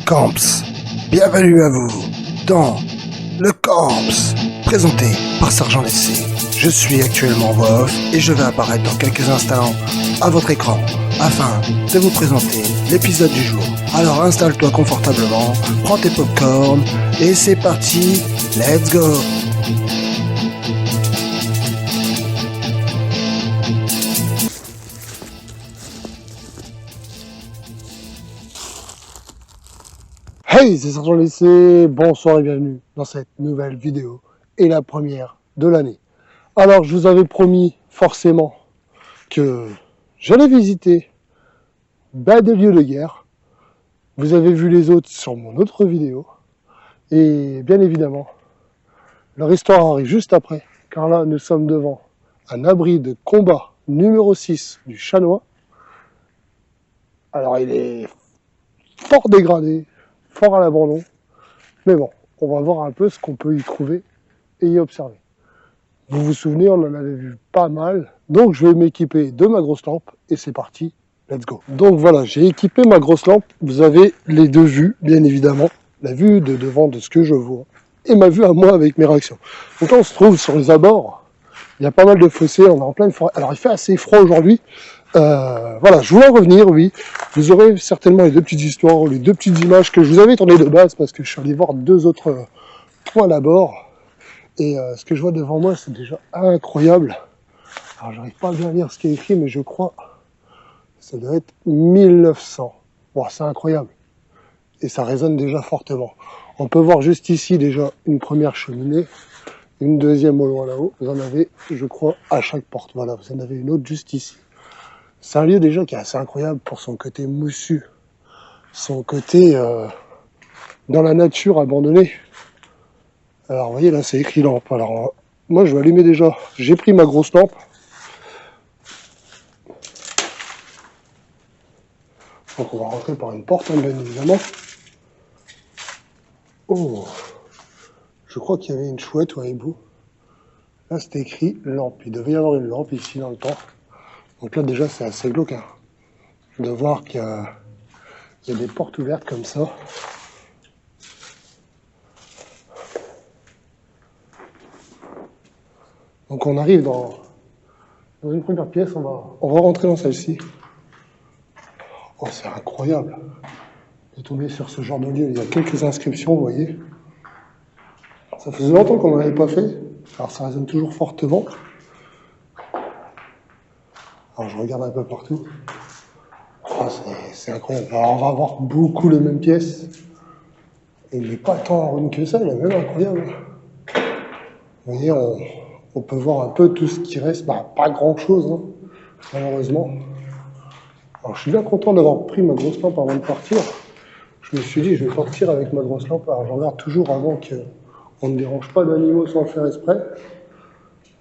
Camps. Bienvenue à vous dans le Camps, présenté par Sergent Lessé. Je suis actuellement en voix off et je vais apparaître dans quelques instants à votre écran afin de vous présenter l'épisode du jour. Alors installe-toi confortablement, prends tes popcorn et c'est parti, let's go! Hey, c'est Sergent Lessé, bonsoir et bienvenue dans cette nouvelle vidéo et la première de l'année. Alors, je vous avais promis forcément que j'allais visiter des lieux de guerre. Vous avez vu les autres sur mon autre vidéo. Et bien évidemment, leur histoire arrive juste après, car là, nous sommes devant un abri de combat numéro 6 du Chanois. Alors, il est fort dégradé, fort à l'abandon. Mais bon, on va voir un peu ce qu'on peut y trouver et y observer. Vous vous souvenez, on en avait vu pas mal. Donc je vais m'équiper de ma grosse lampe et c'est parti, let's go. Donc voilà, j'ai équipé ma grosse lampe. Vous avez les deux vues, bien évidemment. La vue de devant de ce que je vois et ma vue à moi avec mes réactions. Donc là, on se trouve sur les abords. Il y a pas mal de fossés, on est en pleine forêt. Alors il fait assez froid aujourd'hui. Voilà, je voulais en revenir, oui. Vous aurez certainement les deux petites histoires, les deux petites images que je vous avais tournées de base parce que je suis allé voir deux autres points d'abord. Et ce que je vois devant moi, c'est déjà incroyable. Alors, j'arrive pas à bien lire ce qui est écrit, mais je crois que ça doit être 1900. Bon, c'est incroyable. Et ça résonne déjà fortement. On peut voir juste ici déjà une première cheminée, une deuxième au loin là-haut. Vous en avez, je crois, à chaque porte. Voilà, vous en avez une autre juste ici. C'est un lieu déjà qui est assez incroyable pour son côté moussu, son côté dans la nature abandonnée. Alors, vous voyez, là, c'est écrit lampe. Alors, moi, je vais allumer déjà. J'ai pris ma grosse lampe. Donc, on va rentrer par une porte, bien évidemment. Oh, je crois qu'il y avait une chouette, voyez-vous. Là, c'est écrit lampe. Il devait y avoir une lampe ici dans le temps. Donc là, déjà, c'est assez glauque, hein, de voir qu'il y a des portes ouvertes comme ça. Donc, on arrive dans une première pièce. On va rentrer dans celle-ci. Oh, c'est incroyable de tomber sur ce genre de lieu. Il y a quelques inscriptions, vous voyez. Ça faisait longtemps qu'on n'en avait pas fait. Alors, ça résonne toujours fortement. Alors, je regarde un peu partout. Oh, c'est incroyable. Alors, on va avoir beaucoup les mêmes pièces. Et il n'est pas tant en rune que ça, il est même incroyable. Vous voyez, on peut voir un peu tout ce qui reste. Bah, pas grand-chose, hein, malheureusement. Alors, je suis bien content d'avoir pris ma grosse lampe avant de partir. Je me suis dit, je vais partir avec ma grosse lampe. Alors, je regarde toujours avant qu'on ne dérange pas d'animaux sans le faire exprès.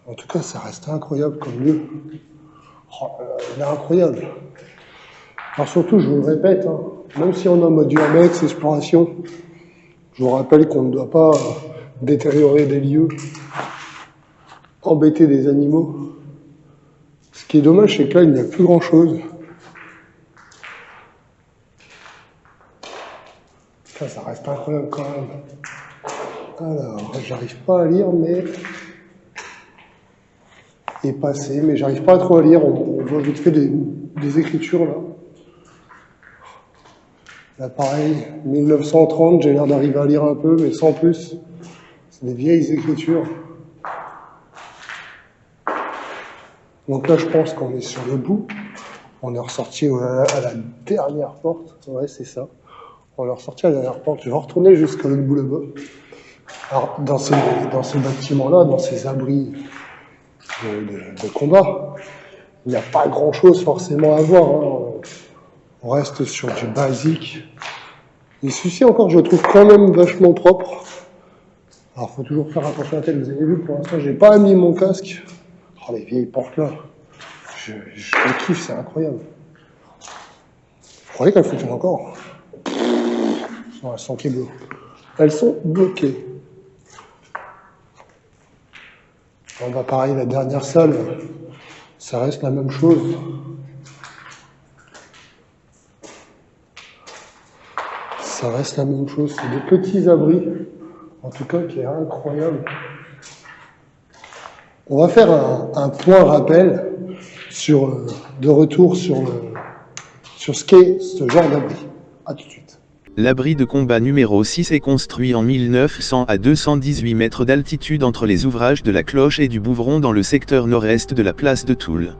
En tout cas, ça reste incroyable comme lieu. Oh, il est incroyable. Alors surtout, je vous le répète, hein, même si on est en mode urbex, exploration, je vous rappelle qu'on ne doit pas détériorer des lieux, embêter des animaux. Ce qui est dommage, c'est que là, il n'y a plus grand-chose. Ça reste incroyable quand même. Alors, j'arrive pas à lire, mais... est passé, mais j'arrive pas trop à lire. On voit vite fait des écritures, là. Là, pareil, 1930, j'ai l'air d'arriver à lire un peu, mais sans plus. C'est des vieilles écritures. Donc là, je pense qu'on est sur le bout. On est ressorti à la dernière porte. Ouais, c'est ça. On est ressorti à la dernière porte. Je vais retourner jusqu'à l'autre bout là-bas. Alors, dans ces bâtiments-là, dans ces abris de combat, il n'y a pas grand-chose forcément à voir, hein. On reste sur du basique. Et celui-ci encore, je le trouve quand même vachement propre. Alors, faut toujours faire attention à la tête. Vous avez vu, pour l'instant, j'ai pas mis mon casque. Oh, les vieilles portes là. Je les kiffe, c'est incroyable. Vous croyez qu'elles fonctionnent encore? Non, elles sont bloquées. Elles sont bloquées. Bon, bah pareil, la dernière salle, ça reste la même chose. ça reste la même chose, c'est des petits abris, en tout cas qui est incroyable. On va faire un point rappel de retour sur ce qu'est ce genre d'abri. A tout de suite. L'abri de combat numéro 6 est construit en 1900 à 218 mètres d'altitude entre les ouvrages de la Cloche et du Bouvron dans le secteur nord-est de la place de Toul.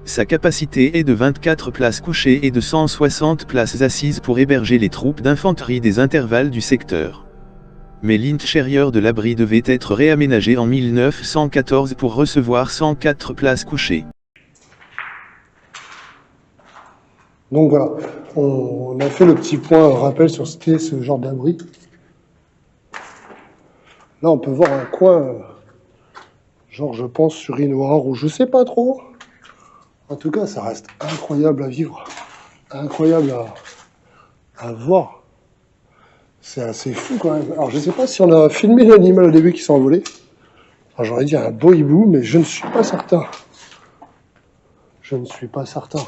Sa capacité est de 24 places couchées et de 160 places assises pour héberger les troupes d'infanterie des intervalles du secteur. Mais l'intérieur de l'abri devait être réaménagé en 1914 pour recevoir 104 places couchées. Donc voilà, on a fait le petit point rappel sur ce qu'est ce genre d'abri. Là, on peut voir un coin, genre je pense urinoir ou je sais pas trop. En tout cas, ça reste incroyable à vivre, incroyable à voir. C'est assez fou quand même. Alors je sais pas si on a filmé l'animal au début qui s'est envolé. Alors j'aurais dit un beau hibou, mais je ne suis pas certain. Je ne suis pas certain.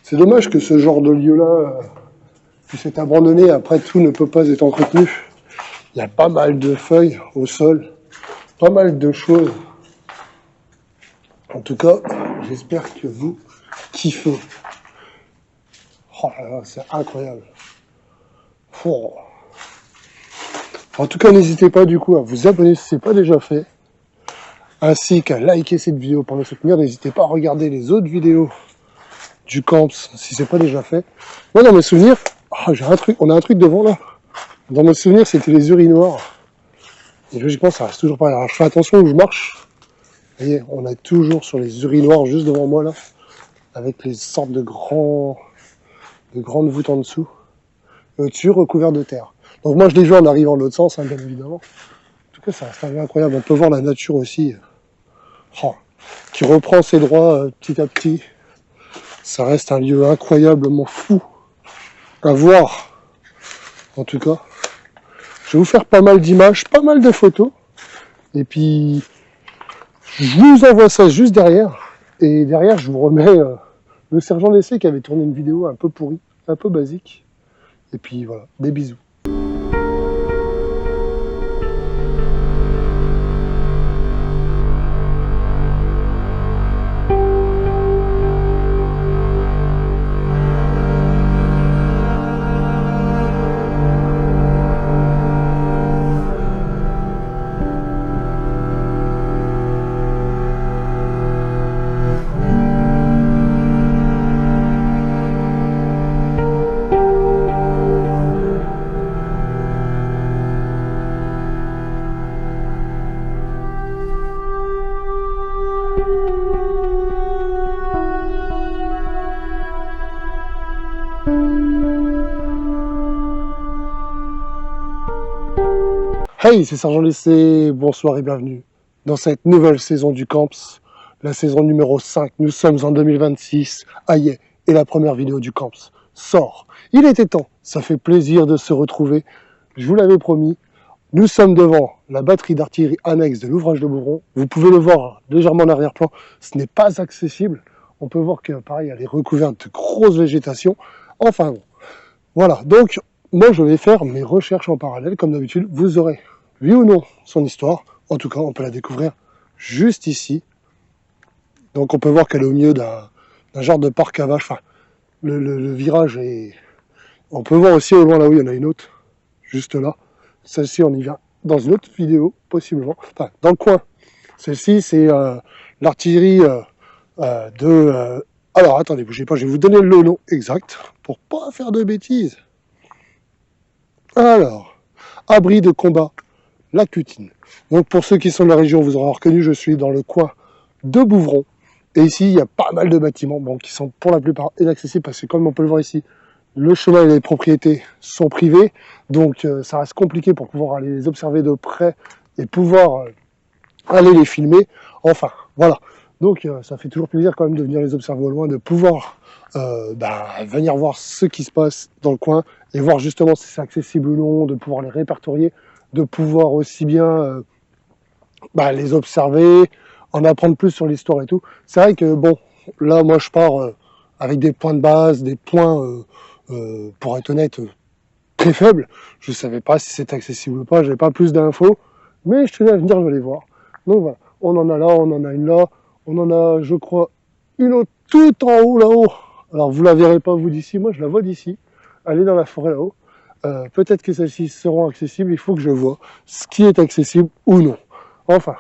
C'est dommage que ce genre de lieu-là puisse être abandonné. Après, tout ne peut pas être entretenu. Il y a pas mal de feuilles au sol, pas mal de choses. En tout cas, j'espère que vous kiffez. Oh là là, c'est incroyable. Oh. En tout cas, n'hésitez pas du coup à vous abonner si ce n'est pas déjà fait, ainsi qu'à liker cette vidéo pour me soutenir. N'hésitez pas à regarder les autres vidéos du camps si ce n'est pas déjà fait. Moi, dans mes souvenirs, j'ai un truc, on a un truc devant là. Dans mes souvenirs, c'était les urinoirs. Et logiquement, ça reste toujours pareil. Alors, je fais attention où je marche. Vous voyez, on est toujours sur les urinoirs juste devant moi là, avec les sortes de grandes voûtes en dessous, et au-dessus recouvert de terre. Donc moi je l'ai vu en arrivant de l'autre sens, hein, bien évidemment. En tout cas, ça reste incroyable. On peut voir la nature aussi, qui reprend ses droits petit à petit. Ça reste un lieu incroyablement fou à voir. En tout cas, je vais vous faire pas mal d'images, pas mal de photos. Et puis, je vous envoie ça juste derrière. Et derrière, je vous remets le sergent d'essai qui avait tourné une vidéo un peu pourrie, un peu basique. Et puis voilà, des bisous. Hey, c'est Sergent Lycée, bonsoir et bienvenue dans cette nouvelle saison du Camps, la saison numéro 5. Nous sommes en 2026, aïe, et la première vidéo du Camps sort. Il était temps, ça fait plaisir de se retrouver, je vous l'avais promis. Nous sommes devant la batterie d'artillerie annexe de l'ouvrage de Bouvron. Vous pouvez le voir légèrement en arrière-plan, ce n'est pas accessible. On peut voir que pareil, elle est recouverte de grosses végétations. Enfin bon, voilà, donc moi je vais faire mes recherches en parallèle, comme d'habitude. Vous aurez vu ou non son histoire, en tout cas on peut la découvrir juste ici. Donc on peut voir qu'elle est au milieu d'un genre de parc à vaches. Enfin, le virage est... On peut voir aussi au loin là où il y en a une autre, juste là. Celle-ci on y vient dans une autre vidéo, possiblement. Enfin, dans le coin. Celle-ci c'est l'artillerie de... Alors attendez, bougez pas, je vais vous donner le nom exact, pour pas faire de bêtises. Alors, abri de combat La Cutine. Donc pour ceux qui sont de la région, vous aurez reconnu, je suis dans le coin de Bouvron. Et ici, il y a pas mal de bâtiments qui sont pour la plupart inaccessibles parce que comme on peut le voir ici, le chemin et les propriétés sont privées. Donc ça reste compliqué pour pouvoir aller les observer de près et pouvoir aller les filmer. Enfin, voilà. Donc ça fait toujours plaisir quand même de venir les observer au loin, de pouvoir venir voir ce qui se passe dans le coin et voir justement si c'est accessible ou non, de pouvoir les répertorier, de pouvoir aussi bien les observer, en apprendre plus sur l'histoire et tout. C'est vrai que bon, là moi je pars avec des points de base, des points, pour être honnête, très faible. Je ne savais pas si c'était accessible ou pas, j'avais pas plus d'infos, mais je tenais à venir les voir. Donc voilà, on en a là, on en a une là, on en a, je crois, une autre tout en haut là-haut. Alors vous la verrez pas vous d'ici, moi je la vois d'ici. Elle est dans la forêt là-haut. Peut-être que celles-ci seront accessibles, il faut que je vois ce qui est accessible ou non. Enfin,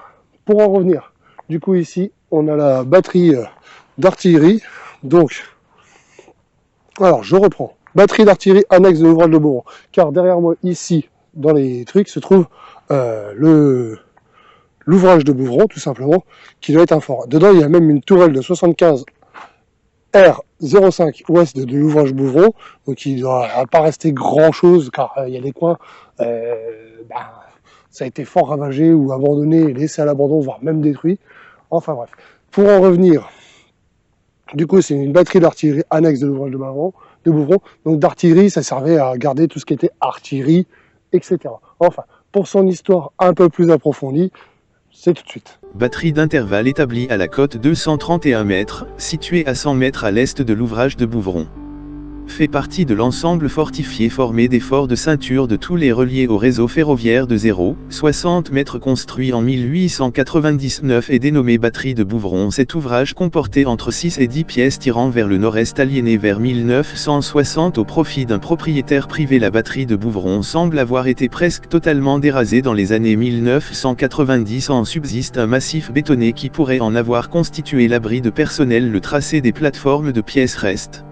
pour en revenir, du coup ici, on a la batterie d'artillerie. Donc, alors je reprends. Batterie d'artillerie annexe de l'ouvrage de Bouvron. Car derrière moi, ici, dans les trucs, se trouve l'ouvrage de Bouvron, tout simplement, qui doit être un fort. Dedans, il y a même une tourelle de 75 R05 ouest de l'ouvrage Bouvron, donc il ne doit pas rester grand chose car il y a des coins, ça a été fort ravagé ou abandonné, laissé à l'abandon, voire même détruit. Enfin bref, pour en revenir, du coup c'est une batterie d'artillerie annexe de l'ouvrage de Bouvron, donc d'artillerie ça servait à garder tout ce qui était artillerie, etc. Enfin, pour son histoire un peu plus approfondie, c'est tout de suite. Batterie d'intervalle établie à la côte 231 mètres, située à 100 mètres à l'est de l'ouvrage de Bouvron. Fait partie de l'ensemble fortifié formé des forts de ceinture de tous les reliés au réseau ferroviaire de 0,60 mètres construit en 1899 et dénommé batterie de Bouvron. Cet ouvrage comportait entre 6 et 10 pièces tirant vers le nord-est aliéné vers 1960 au profit d'un propriétaire privé. La batterie de Bouvron semble avoir été presque totalement dérasée dans les années 1990. En subsiste un massif bétonné qui pourrait en avoir constitué l'abri de personnel. Le tracé des plateformes de pièces reste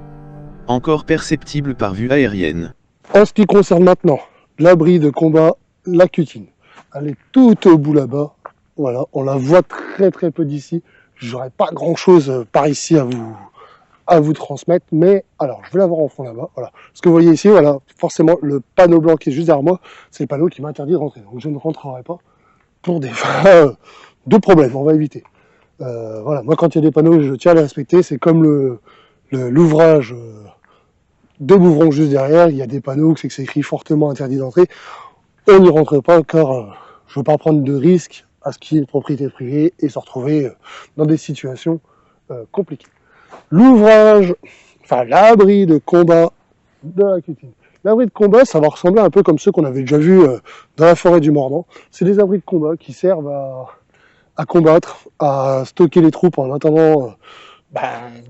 encore perceptible par vue aérienne. En ce qui concerne maintenant l'abri de combat, la cutine, elle est tout au bout là-bas. Voilà, on la voit très très peu d'ici. J'aurais pas grand-chose par ici à vous transmettre, mais alors je vais la voir en fond là-bas. Voilà, ce que vous voyez ici, voilà, forcément le panneau blanc qui est juste derrière moi, c'est le panneau qui m'interdit de rentrer. Donc je ne rentrerai pas pour des fins de problèmes. On va éviter. Voilà, moi quand il y a des panneaux, je tiens à les respecter. C'est comme l'ouvrage de Bouvron juste derrière, il y a des panneaux, c'est écrit fortement interdit d'entrée. On n'y rentre pas car je ne veux pas prendre de risques à ce qu'il y ait une propriété privée et se retrouver dans des situations compliquées. L'ouvrage, enfin l'abri de combat de la cutine. L'abri de combat, ça va ressembler un peu comme ceux qu'on avait déjà vus dans la forêt du Mordan. C'est des abris de combat qui servent à combattre, à stocker les troupes en attendant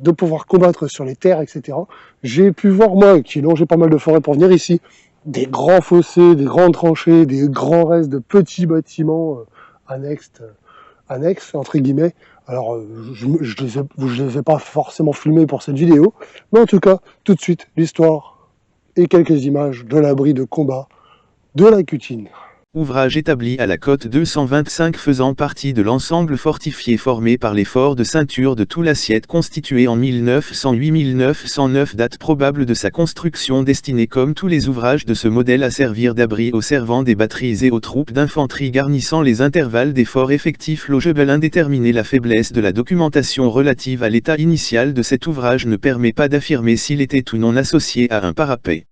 de pouvoir combattre sur les terres, etc. J'ai pu voir, moi, qui ai longé pas mal de forêts pour venir ici, des grands fossés, des grandes tranchées, des grands restes de petits bâtiments annexes, entre guillemets. Alors, je les ai pas forcément filmés pour cette vidéo, mais en tout cas, tout de suite, l'histoire et quelques images de l'abri de combat de la cutine. Ouvrage établi à la côte 225 faisant partie de l'ensemble fortifié formé par les forts de ceinture de tout l'assiette constitué en 1908-1909, date probable de sa construction, destiné comme tous les ouvrages de ce modèle à servir d'abri aux servants des batteries et aux troupes d'infanterie garnissant les intervalles des forts effectifs logeables indéterminés. La faiblesse de la documentation relative à l'état initial de cet ouvrage ne permet pas d'affirmer s'il était ou non associé à un parapet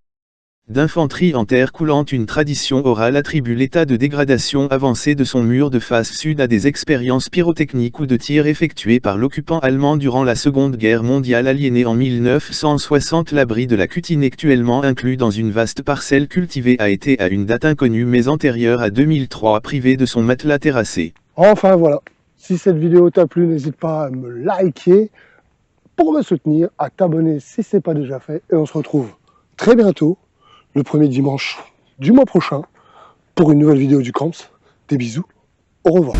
d'infanterie en terre coulante. Une tradition orale attribue l'état de dégradation avancé de son mur de face sud à des expériences pyrotechniques ou de tirs effectués par l'occupant allemand durant la Seconde Guerre mondiale. Aliéné en 1960, l'abri de la cutine, actuellement inclus dans une vaste parcelle cultivée, a été à une date inconnue mais antérieure à 2003 privé de son matelas terrassé. Enfin voilà, si cette vidéo t'a plu, n'hésite pas à me liker pour me soutenir, à t'abonner si ce n'est pas déjà fait, et on se retrouve très bientôt, le premier dimanche du mois prochain, pour une nouvelle vidéo du Camps. Des bisous, au revoir.